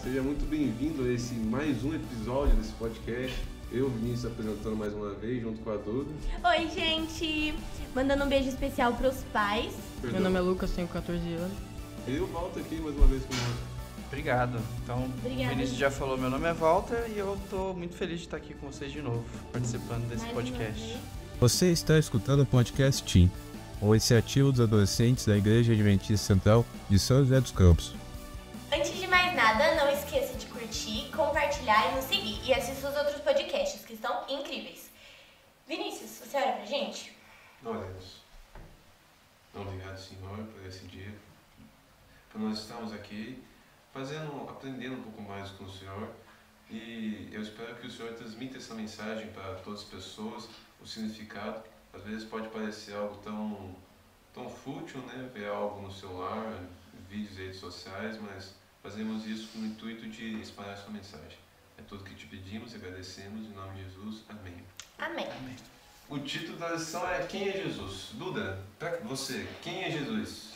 seja muito bem-vindo a esse mais um episódio desse podcast. Eu, Vinícius, apresentando mais uma vez, junto com a Duda. Oi, gente! Mandando um beijo especial pros pais. Meu nome é Lucas, tenho 14 anos. Eu volto aqui mais uma vez com nós. Obrigado. Então, Obrigada. o Vinícius já falou, meu nome é Walter e eu tô muito feliz de estar aqui com vocês de novo, participando desse Mais podcast. Você está escutando o podcast TIM, uma iniciativa dos adolescentes da Igreja Adventista Central de São José dos Campos. Antes de mais nada, não esqueça de curtir, compartilhar e nos seguir. E assista os outros podcasts, que estão incríveis. Vinícius, você ora pra gente? Oremos. Obrigado, Senhor, por esse dia. Por nós estarmos aqui aprendendo um pouco mais com o Senhor. E eu espero que o Senhor transmita essa mensagem para todas as pessoas, o significado. Às vezes pode parecer algo tão fútil, né? Ver algo no celular, vídeos e redes sociais, mas fazemos isso com o intuito de espalhar essa mensagem. É tudo que te pedimos e agradecemos, em nome de Jesus. Amém. Amém. O título da lição é Quem é Jesus? Duda, para você, quem é Jesus?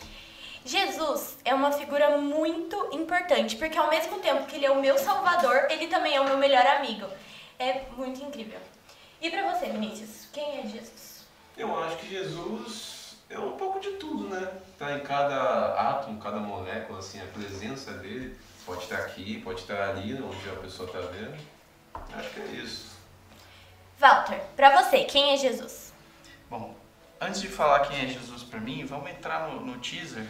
Jesus é uma figura muito importante, porque ao mesmo tempo que ele é o meu salvador, ele também é o meu melhor amigo. É muito incrível. E pra você, Vinícius, quem é Jesus? Eu acho que Jesus é um pouco de tudo, né? Tá em cada átomo, cada molécula, assim, a presença dele. Pode estar aqui, pode estar ali, onde a pessoa está vendo. Acho que é isso. Walter, pra você, quem é Jesus? Bom, antes de falar quem é Jesus pra mim, vamos entrar no teaser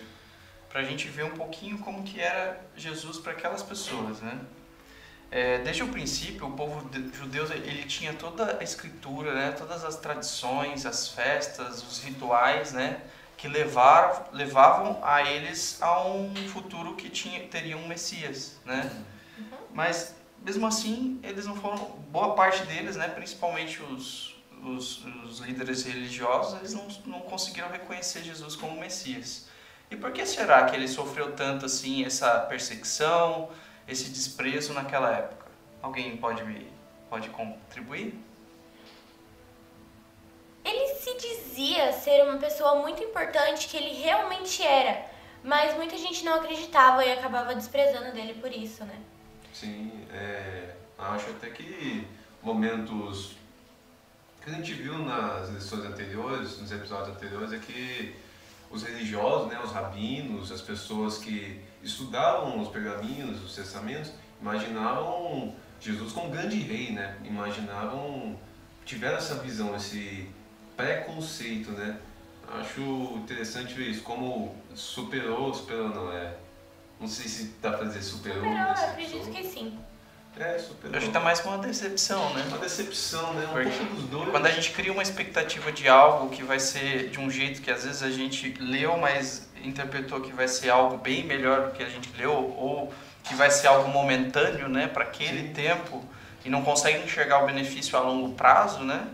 pra gente ver um pouquinho como que era Jesus para aquelas pessoas, né? Desde o princípio, o povo judeu ele tinha toda a escritura, né? Todas as tradições, as festas, os rituais, né? Que levavam a eles a um futuro que teria um Messias, né? Mas mesmo assim, eles não foram, boa parte deles, né? Principalmente os líderes religiosos, eles não conseguiram reconhecer Jesus como Messias. E por que será que ele sofreu tanto assim essa perseguição, esse desprezo naquela época? Alguém pode contribuir? Ele se dizia ser uma pessoa muito importante, que ele realmente era, mas muita gente não acreditava e acabava desprezando dele por isso, né? Sim, acho até que momentos que a gente viu nas lições anteriores, nos episódios anteriores, é que os religiosos, né, os rabinos, as pessoas que estudavam os pergaminhos, os testamentos, imaginavam Jesus como grande rei, né? Tiveram essa visão, esse preconceito, né? Acho interessante ver isso, como superou não, não sei se dá pra dizer superou. Superou, eu acredito que sim. Superou. Eu acho que tá mais com uma decepção, né? Uma decepção, né? Porque pouco dos dois. quando a gente cria uma expectativa de algo que vai ser de um jeito que às vezes a gente leu, mas interpretou que vai ser algo bem melhor do que a gente leu, ou que vai ser algo momentâneo, né, para aquele tempo, e não consegue enxergar o benefício a longo prazo, né?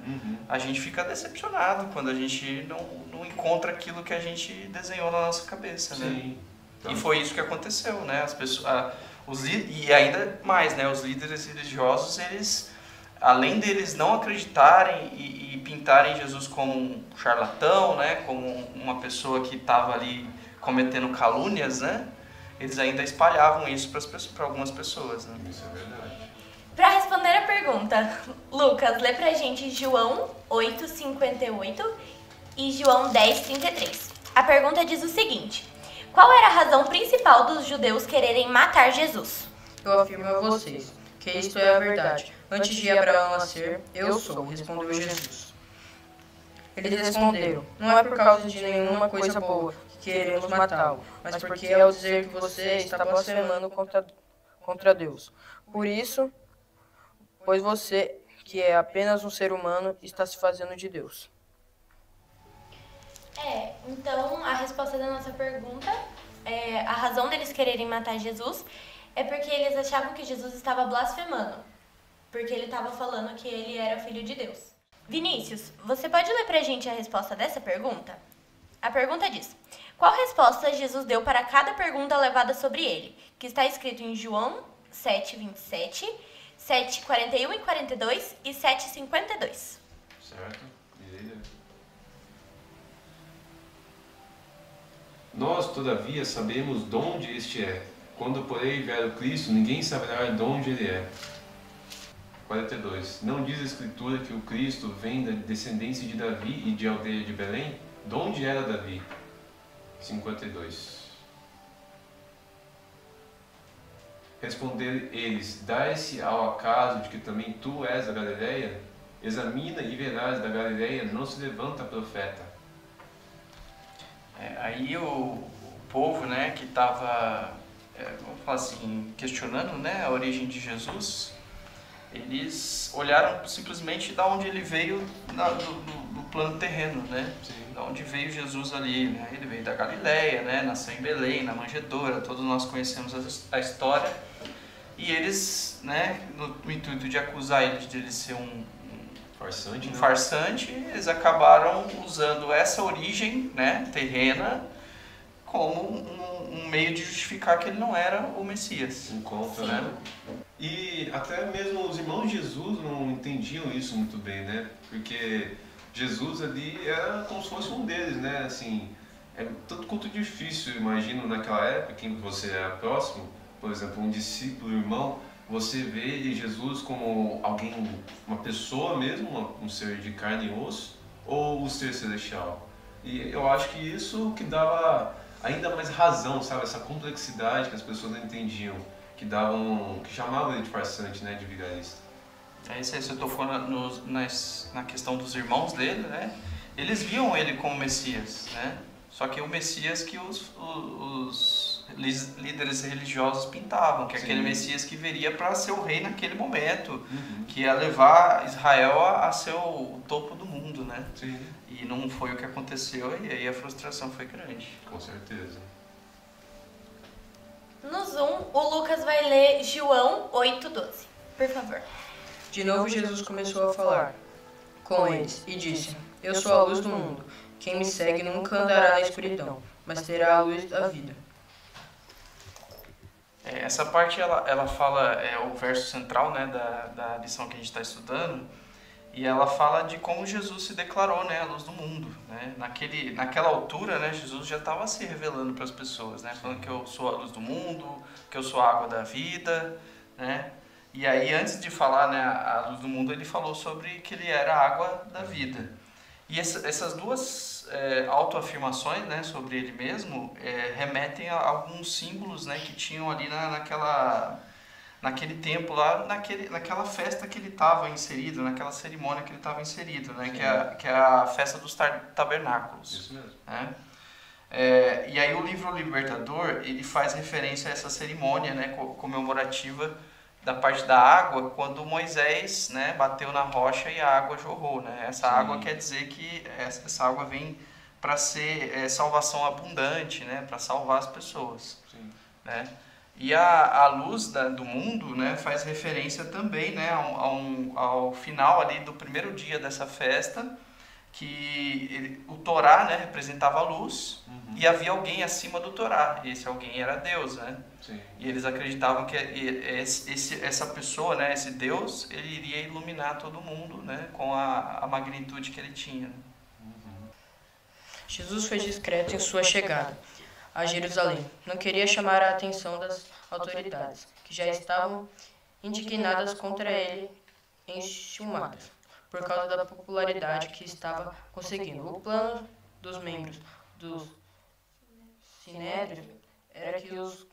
A gente fica decepcionado quando a gente não encontra aquilo que a gente desenhou na nossa cabeça, né? Sim. Então, E foi isso que aconteceu, né? As pessoas, e ainda mais, né? Os líderes religiosos, eles, além deles não acreditarem e pintarem Jesus como um charlatão, né? Como uma pessoa que estava ali cometendo calúnias, né? Eles ainda espalhavam isso para algumas pessoas, né? Isso é verdade. Pra responder a pergunta, Lucas, lê pra gente João 8:58 e João 10:33. A pergunta diz o seguinte: qual era a razão principal dos judeus quererem matar Jesus? Eu afirmo a vocês que isto é a verdade. Antes de Abraão nascer, eu sou, respondeu Jesus. Eles responderam, não é por causa de nenhuma coisa boa que queremos matá-lo, mas porque ao dizer que você está blasfemando contra Deus. Por isso, pois você, que é apenas um ser humano, está se fazendo de Deus. Então a resposta da nossa pergunta, a razão deles quererem matar Jesus é porque eles achavam que Jesus estava blasfemando, porque ele estava falando que ele era o filho de Deus. Vinícius, você pode ler pra gente a resposta dessa pergunta? A pergunta diz: qual resposta Jesus deu para cada pergunta levada sobre ele? Que está escrito em João 7:27, 7:41 e 42 e 7:52. Certo? Beleza. Nós, todavia, sabemos de onde este é, Quando, porém, vier o Cristo, ninguém saberá de onde ele é. 42. Não diz a Escritura que o Cristo vem da descendência de Davi e de aldeia de Belém? De onde era Davi? 52. Responder eles: dá-se ao acaso de que também tu és da Galileia? Examina e verás, da Galileia não se levanta profeta. Aí o povo, né, que estava, vamos falar assim, questionando, né, a origem de Jesus, eles olharam simplesmente da onde ele veio do plano terreno, né? Sim. Da onde veio Jesus ali, né? Ele veio da Galileia, né? Nasceu em Belém, na manjedoura, todos nós conhecemos a história. E eles, né, no intuito de acusar ele de ele ser um farsante, eles acabaram usando essa origem, né, terrena como um meio de justificar que ele não era o Messias. Contra, né? E até mesmo os irmãos de Jesus não entendiam isso muito bem, né? Porque Jesus ali era como se fosse um deles, né? Assim, é tanto quanto difícil, imagino, naquela época, quem você era próximo, por exemplo, um discípulo, um irmão, você vê Jesus como alguém, uma pessoa mesmo, um ser de carne e osso, ou um ser celestial. E eu acho que isso que dava ainda mais razão, sabe? Essa complexidade que as pessoas não entendiam, que chamavam ele de farsante, né? De vigarista. Isso aí você tocou na questão dos irmãos dele, né? Eles viam ele como Messias, né? Só que o Messias que os líderes religiosos pintavam, que é aquele Messias que viria para ser o rei naquele momento, que ia levar Israel a ser o topo do mundo, né? Sim. E não foi o que aconteceu, e aí a frustração foi grande. Com certeza. No Zoom, o Lucas vai ler João 8,12. Por favor. De novo Jesus começou a falar com eles e disse: Eu sou a luz do mundo. Quem me segue nunca andará na escuridão, mas terá a luz da vida. Essa parte ela fala, é o verso central, né, da lição que a gente está estudando, e ela fala de como Jesus se declarou, né, a luz do mundo, né? Naquela altura, né, Jesus já estava se revelando para as pessoas, né, falando que eu sou a luz do mundo, que eu sou a água da vida, né? E aí, antes de falar, né, a luz do mundo, ele falou sobre que ele era a água da vida. E essas duas autoafirmações, né, sobre ele mesmo remetem a alguns símbolos, né, que tinham ali naquele tempo lá, naquela festa que ele estava inserido, naquela cerimônia que ele estava inserido, né, que é a festa dos tabernáculos. Isso mesmo. Né? E aí o livro Libertador, ele faz referência a essa cerimônia, né, comemorativa da parte da água, quando Moisés, né, bateu na rocha e a água jorrou, né? Essa água quer dizer que essa água vem para ser salvação abundante, né, para salvar as pessoas. Sim. Né? E a luz do mundo, né, faz referência também, né, ao final ali do primeiro dia dessa festa, que o Torá, né, representava a luz, e havia alguém acima do Torá, e esse alguém era Deus, né? Sim. E eles acreditavam que essa pessoa, né, esse Deus, ele iria iluminar todo mundo, né, com a magnitude que ele tinha. Jesus foi discreto em sua chegada a Jerusalém. Não queria chamar a atenção das autoridades, que já estavam indignadas contra ele, enxumadas, por causa da popularidade que estava conseguindo. O plano dos membros do Sinédrio era que os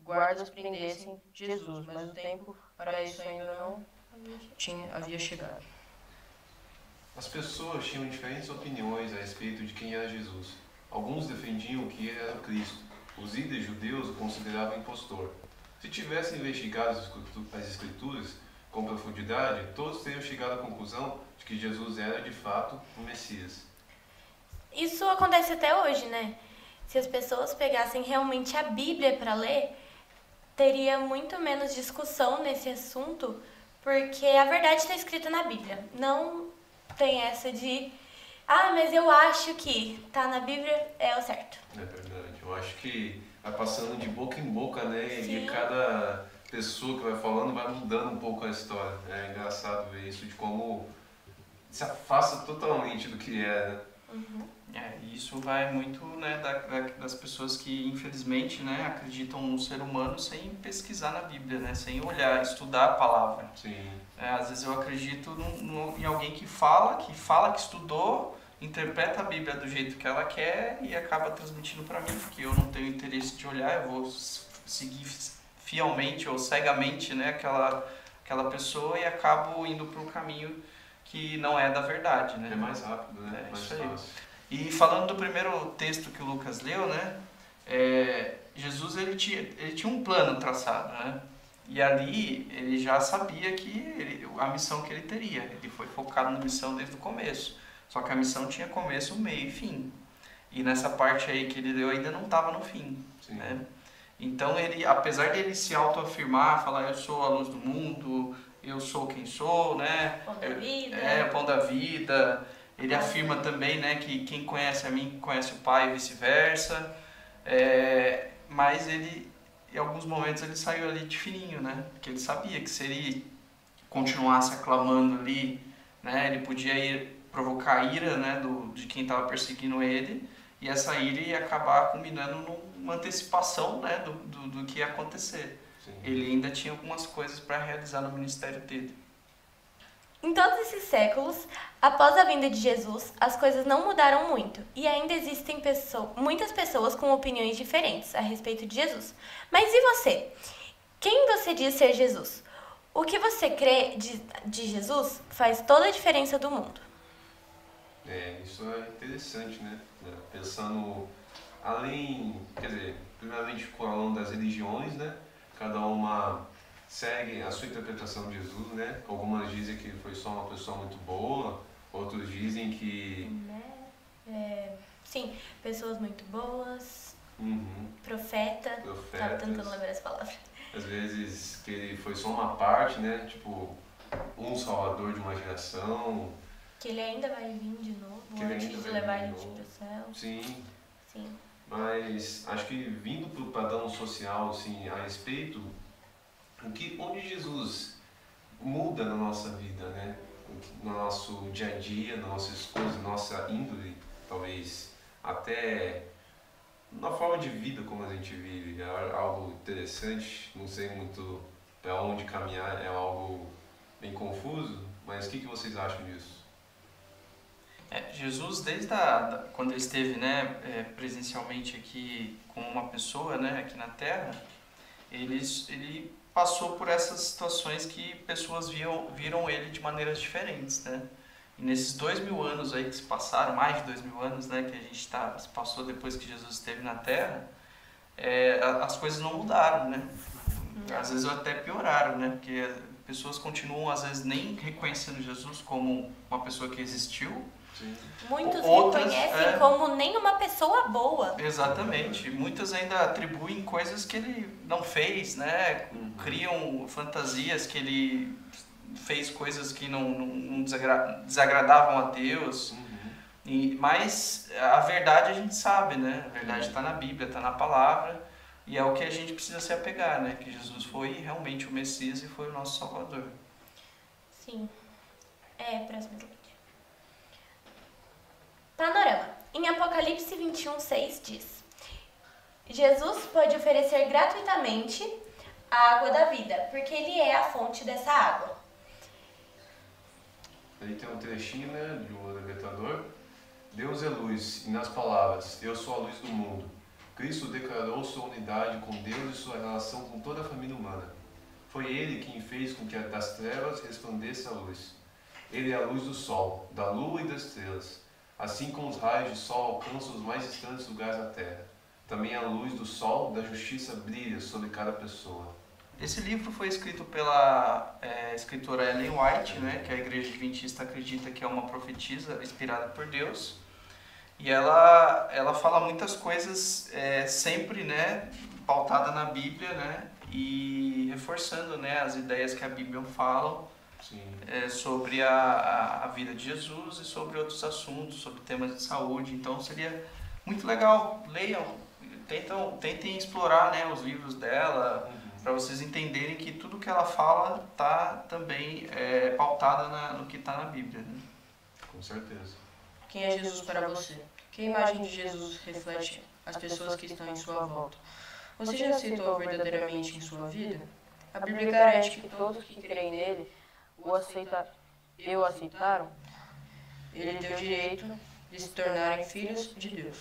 guardas prendessem Jesus, mas o tempo para isso ainda não havia chegado. As pessoas tinham diferentes opiniões a respeito de quem era Jesus. Alguns defendiam que ele era o Cristo. Os líderes judeus o consideravam impostor. Se tivessem investigado as Escrituras com profundidade, todos teriam chegado à conclusão de que Jesus era, de fato, o Messias. Isso acontece até hoje, né? Se as pessoas pegassem realmente a Bíblia para ler, teria muito menos discussão nesse assunto, porque a verdade está escrita na Bíblia. Não tem essa de, mas eu acho que tá na Bíblia, é o certo. É verdade. Eu acho que vai passando de boca em boca, né? Sim. E cada pessoa que vai falando vai mudando um pouco a história. É engraçado ver isso, de como se afasta totalmente do que é, né? E isso vai muito, né, das pessoas que, infelizmente, né, acreditam no ser humano sem pesquisar na Bíblia, né, sem olhar, estudar a palavra. Sim. Às vezes eu acredito em alguém que fala, que estudou, interpreta a Bíblia do jeito que ela quer e acaba transmitindo para mim, porque eu não tenho interesse de olhar, eu vou seguir fielmente ou cegamente, né, aquela pessoa e acabo indo para um caminho que não é da verdade, né? É mais rápido, né? Mais isso aí. fácil. E falando do primeiro texto que o Lucas leu, né? Jesus ele tinha um plano traçado, né? E ali ele já sabia a missão que ele teria. Ele foi focado na missão desde o começo. Só que a missão tinha começo, meio e fim. E nessa parte aí que ele leu ainda não estava no fim, né? Então ele, apesar de ele se autoafirmar, falar eu sou a luz do mundo, eu sou quem sou, né? Pão da vida. O pão da vida. Ele afirma também, né, que quem conhece a mim conhece o Pai e vice-versa. Mas ele, em alguns momentos, ele saiu ali de fininho, né? Porque ele sabia que se ele continuasse aclamando ali, né, ele podia provocar a ira, né, de quem estava perseguindo ele. E essa ira ia acabar culminando numa antecipação, né, do que ia acontecer. Sim. Ele ainda tinha algumas coisas para realizar no ministério dele. Em todos esses séculos, após a vinda de Jesus, as coisas não mudaram muito e ainda existem muitas pessoas com opiniões diferentes a respeito de Jesus. Mas e você? Quem você diz ser Jesus? O que você crê de Jesus faz toda a diferença do mundo. Isso é interessante, né? Pensando além, quer dizer, primeiramente falando das religiões, né? Cada uma segue a sua interpretação de Jesus, né? Algumas dizem que ele foi só uma pessoa muito boa, outros dizem que... Sim, pessoas muito boas, Profetas. Tava tentando lembrar essa palavra. Às vezes que ele foi só uma parte, né? Tipo, um salvador de uma geração. Que ele ainda vai vir de novo, antes de levar a gente para o céu. Sim. Sim. Mas acho que vindo para o padrão social, assim, a respeito, onde Jesus muda na nossa vida, né? No nosso dia a dia, nas nossas escolhas, na nossa índole, talvez até na forma de vida como a gente vive. É algo interessante, não sei muito para onde caminhar, é algo bem confuso, mas o que vocês acham disso? Jesus, desde quando ele esteve, né, presencialmente aqui como uma pessoa, né, aqui na Terra, ele passou por essas situações que pessoas viram ele de maneiras diferentes, né? E nesses 2000 anos aí que se passaram, mais de 2000 anos, né, que a gente se passou depois que Jesus esteve na Terra, as coisas não mudaram, né? Às vezes até pioraram, né? Porque pessoas continuam, às vezes, nem reconhecendo Jesus como uma pessoa que existiu. Sim. Muitos reconhecem como nem uma pessoa boa. Exatamente. Muitas ainda atribuem coisas que ele não fez, né? Criam fantasias que ele fez coisas que não desagradavam a Deus. Mas a verdade a gente sabe, né? A verdade está na Bíblia, está na palavra. E é o que a gente precisa se apegar, né? Que Jesus foi realmente o Messias e foi o nosso Salvador. Sim. Próximo slide. Panorama. Em Apocalipse 21:6 diz: Jesus pode oferecer gratuitamente a água da vida, porque ele é a fonte dessa água. Aí tem um trechinho, né, de um libertador. Deus é luz, e nas palavras, eu sou a luz do mundo. Cristo declarou sua unidade com Deus e sua relação com toda a família humana. Foi ele quem fez com que das trevas resplandeça a luz. Ele é a luz do sol, da lua e das estrelas. Assim como os raios de sol alcançam os mais distantes lugares da terra, também a luz do sol da justiça brilha sobre cada pessoa. Esse livro foi escrito pela escritora Ellen White, né, que a Igreja Adventista acredita que é uma profetisa inspirada por Deus. E ela fala muitas coisas sempre, né, pautada na Bíblia, né, e reforçando, né, as ideias que a Bíblia fala sobre a vida de Jesus e sobre outros assuntos, sobre temas de saúde. Então seria muito legal, leiam, tentem explorar, né, os livros dela, para vocês entenderem que tudo que ela fala está também pautada no que está na Bíblia. Né? Com certeza. quem é Jesus para você? Que imagem de Jesus reflete as pessoas que estão em sua volta? Você já aceitou verdadeiramente em sua vida? A Bíblia garante que todos que creem nele o aceitaram, ele deu direito de se tornarem filhos de Deus.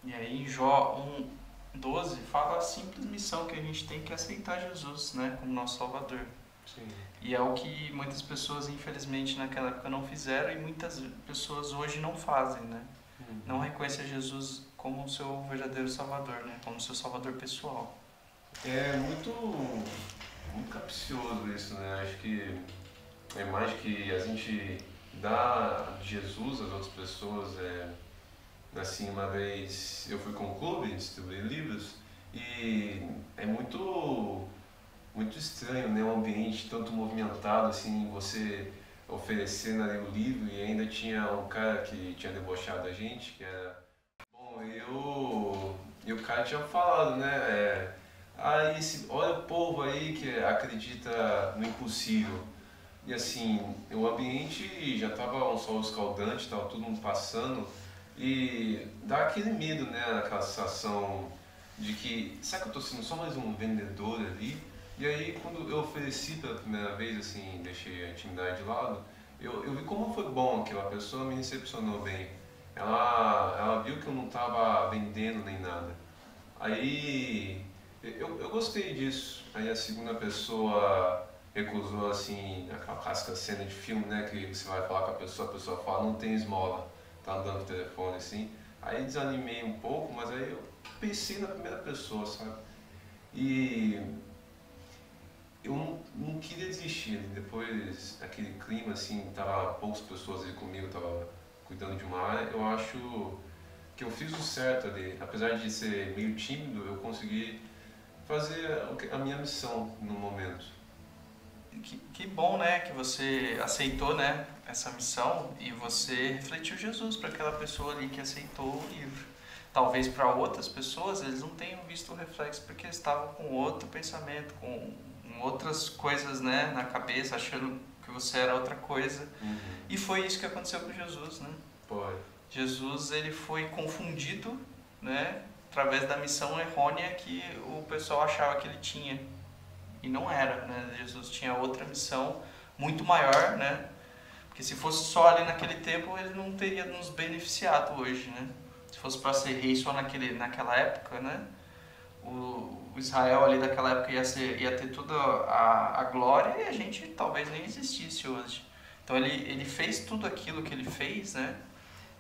E aí em Jó 1:12 fala a simples missão que a gente tem que aceitar Jesus, né, como nosso Salvador. Sim. E é o que muitas pessoas, infelizmente, naquela época não fizeram e muitas pessoas hoje não fazem, né? Não reconhecem Jesus como o seu verdadeiro Salvador, né? Como o seu Salvador pessoal. É muito capcioso isso, né? Acho que a imagem que a gente dá de Jesus às outras pessoas assim, uma vez eu fui com um clube distribuir livros e é muito estranho, né? Um ambiente tanto movimentado, assim, você oferecendo ali o livro e ainda tinha um cara que tinha debochado a gente, que era... Bom, e o cara tinha falado, né? Olha o povo aí que acredita no impossível. E assim, o ambiente já estava um sol escaldante, estava todo mundo passando e dá aquele medo, né? Aquela sensação de que, será que eu estou sendo só mais um vendedor ali? E aí, quando eu ofereci pela primeira vez, assim, deixei a intimidade de lado, eu vi como foi bom aquela pessoa, me recepcionou bem. Ela viu que eu não estava vendendo nem nada. Aí, eu gostei disso. Aí a segunda pessoa recusou, assim, aquela clássica cena de filme, né, que você vai falar com a pessoa fala, não tem esmola, tá andando no telefone, assim. Aí desanimei um pouco, mas aí eu pensei na primeira pessoa, sabe? E eu não queria desistir. Depois, aquele clima, assim, tava poucas pessoas ali comigo, tava cuidando de uma área, eu acho que eu fiz o certo ali. Apesar de ser meio tímido, eu consegui fazer a minha missão no momento. Que bom, né, que você aceitou, né, essa missão e você refletiu Jesus para aquela pessoa ali que aceitou o livro. Talvez para outras pessoas eles não tenham visto o reflexo porque eles estavam com outro pensamento, com outras coisas, né, na cabeça, achando que você era outra coisa. E foi isso que aconteceu com Jesus, né? Foi. Jesus, ele foi confundido, né, através da missão errônea que o pessoal achava que ele tinha. E não era, né? Jesus tinha outra missão muito maior, né? Porque se fosse só ali naquele tempo, ele não teria nos beneficiado hoje, né? Se fosse para ser rei só naquela época, né? O Israel ali daquela época ia ter toda a glória e a gente talvez nem existisse hoje. Então ele fez tudo aquilo que ele fez, né?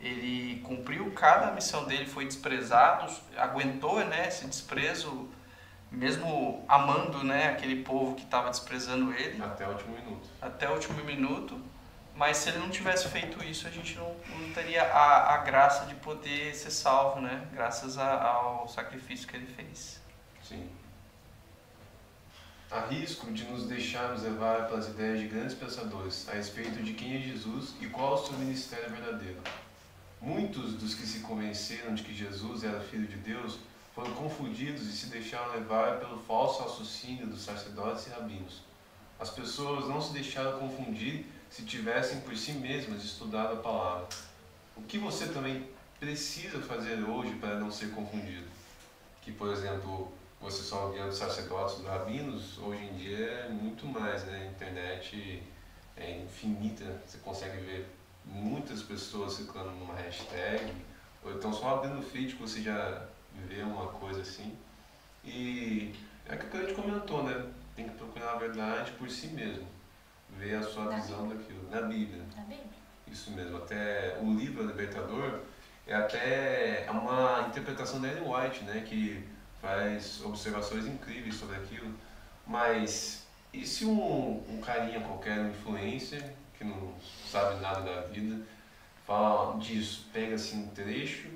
Ele cumpriu cada missão dele, foi desprezado, aguentou, né, esse desprezo, mesmo amando, né, aquele povo que estava desprezando ele. Até o último minuto. Até o último minuto. Mas se ele não tivesse feito isso, a gente não teria a graça de poder ser salvo, né? Graças ao sacrifício que ele fez. Sim. Há risco de nos deixarmos levar pelas ideias de grandes pensadores a respeito de quem é Jesus e qual o seu ministério verdadeiro. Muitos dos que se convenceram de que Jesus era Filho de Deus foram confundidos e se deixaram levar pelo falso raciocínio dos sacerdotes e rabinos. As pessoas não se deixaram confundir se tivessem por si mesmas estudado a palavra. O que você também precisa fazer hoje para não ser confundido? Que, por exemplo, você só ouvia dos sacerdotes e dos rabinos, hoje em dia é muito mais, né? A internet é infinita, você consegue ver muitas pessoas clicando numa hashtag, ou então só abrindo o feed que você já vê uma coisa assim. E é aquilo que a gente comentou, né? Tem que procurar a verdade por si mesmo, ver a sua visão daquilo, na Bíblia. Na Bíblia. Isso mesmo, até o livro Libertador é uma interpretação da Ellen White, né? Que faz observações incríveis sobre aquilo. Mas e se um carinha qualquer, um influencer, que não sabe nada da vida, fala disso, pega assim um trecho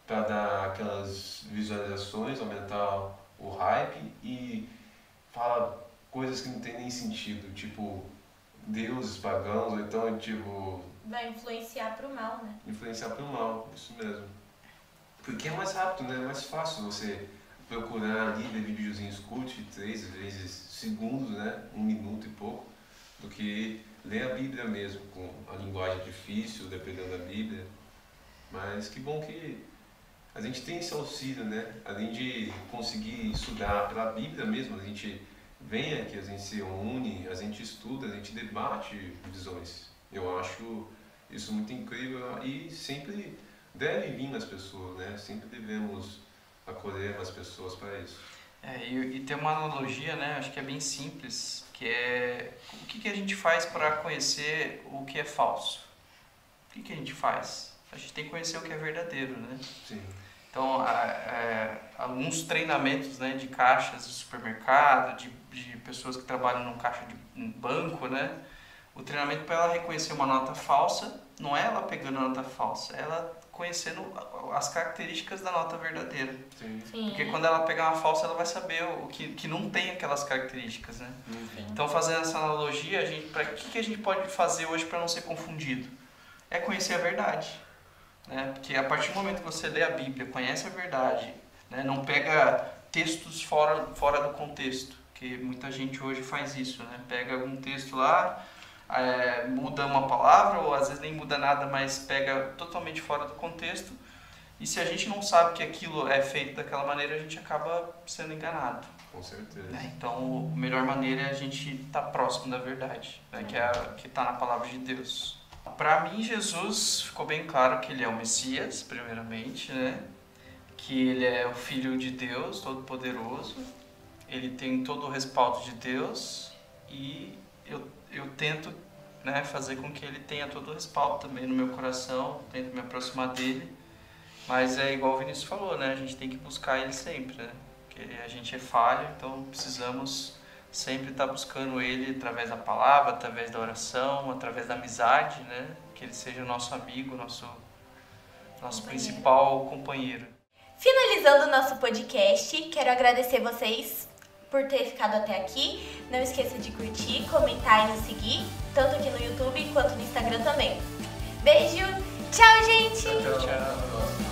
para dar aquelas visualizações, aumentar o hype e fala coisas que não tem nem sentido, tipo deuses pagãos, ou então tipo... Vai influenciar pro mal, né? Influenciar pro mal, isso mesmo. Porque é mais rápido, né? É mais fácil você procurar ali, ver videozinhos curtos de 3 vezes segundos, né? 1 minuto e pouco, do que ler a Bíblia mesmo, com a linguagem difícil, dependendo da Bíblia. Mas que bom que a gente tem esse auxílio, né? Além de conseguir estudar pela Bíblia mesmo, a gente vem aqui, a gente se une, a gente estuda, a gente debate visões. Eu acho isso muito incrível e sempre deve vir nas pessoas, né? Sempre devemos acolher as pessoas para isso. E tem uma analogia, né? Acho que é bem simples, que é o que a gente faz para conhecer o que é falso? O que a gente faz? A gente tem que conhecer o que é verdadeiro, né? Sim. Então, alguns treinamentos, né, de caixas de supermercado, de pessoas que trabalham num caixa de um banco, né? O treinamento para ela reconhecer uma nota falsa, não é ela pegando a nota falsa, é ela conhecendo as características da nota verdadeira. Sim. Sim. Porque quando ela pegar uma falsa, ela vai saber o que não tem aquelas características, né? Sim. Então, fazendo essa analogia, o que a gente pode fazer hoje para não ser confundido? É conhecer a verdade. Né? Porque a partir do momento que você lê a Bíblia, conhece a verdade, né? Não pega textos fora do contexto, que muita gente hoje faz isso, né? Pega algum texto lá, muda uma palavra, ou às vezes nem muda nada, mas pega totalmente fora do contexto, e se a gente não sabe que aquilo é feito daquela maneira, a gente acaba sendo enganado. Com certeza. Né? Então, a melhor maneira é a gente estar próximo da verdade, né? Que está na palavra de Deus. Para mim, Jesus ficou bem claro que ele é o Messias, primeiramente, né? Que ele é o Filho de Deus, Todo-Poderoso, ele tem todo o respaldo de Deus, e eu tento, né, fazer com que ele tenha todo o respaldo também no meu coração, tento me aproximar dele, mas é igual o Vinícius falou, né? A gente tem que buscar ele sempre, né? Porque a gente é falho, então precisamos sempre estar buscando ele através da palavra, através da oração, através da amizade, né? Que ele seja o nosso amigo, nosso principal companheiro. Finalizando o nosso podcast, quero agradecer vocês por ter ficado até aqui. Não esqueça de curtir, comentar e nos seguir, tanto aqui no YouTube quanto no Instagram também. Beijo, tchau, gente! Tchau.